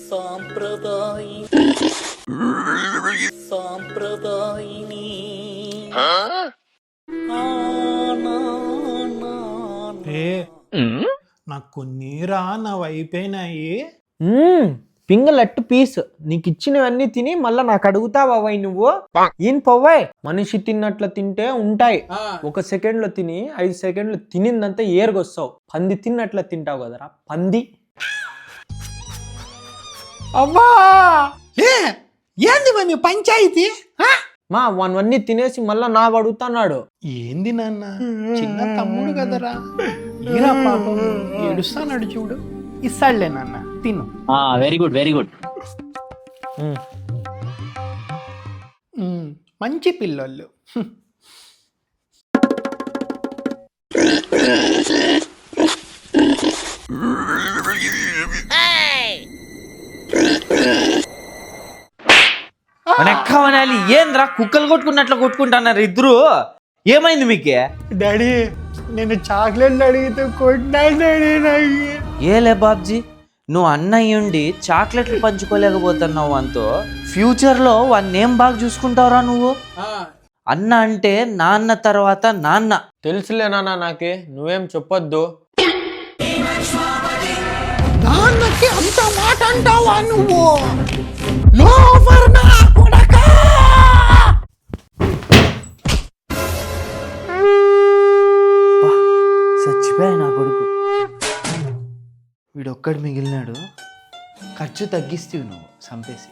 సాంప్రదాయిని నాకు కొన్ని రా నా వైపోయినాయి. పింగలట్టు పీస్ నీకు ఇచ్చినవన్నీ తిని మళ్ళా నాకు అడుగుతావా నువ్వు ఏం పొవ్వాయి? మనిషి తిన్నట్లు తింటే ఉంటాయి. 1 సెకండ్ లో తిని 5 సెకండ్లు తినిందంతా ఏరుకొస్తావు. పంది తిన్నట్లు తింటావు కదరా పంది. అమ్మా ఏంది మీ పంచాయతీ? మా వాన్ని తినేసి మళ్ళా నాకు అడుగుతున్నాడు. ఏంది నాన్న, చిన్న తమ్ముడు కదరా, ఏరా పాపం ఏడుస్తాడు చూడు. ఇస్తాడులే నాన్న, తిను. Very good very good. మంచి పిల్లోళ్ళు. ఎక్కవనాలి ఏంద్రా కుక్కలు కొట్టుకున్నట్లు కొట్టుకుంటున్నారు ఇద్దరు. ఏమైంది మీకే? డాడీ నేను చాక్లెట్లు అడిగితే కొట్టినాడు డాడీ. నాకు ఏలే బాబ్జీ, నువ్వు అన్నయ్యుండి చాక్లెట్లు పంచుకోలేకపోతున్నావు అంతో ఫ్యూచర్లో వాడిని ఏం బాగా చూసుకుంటావురా నువ్వు? అన్న అంటే నాన్న తర్వాత నాన్న. తెలుసులే నాన్న, నాకే నువ్వేం చెప్పొద్దు. నాన్నకి అంత మాట అంటావా నువ్వు? లోఫర్ నా కొడకా! చచ్చిపోయా నా కొడుకు. వీడొక్కడు మిగిలినాడు. ఖర్చు తగ్గిస్తేవి నువ్వు చంపేసి.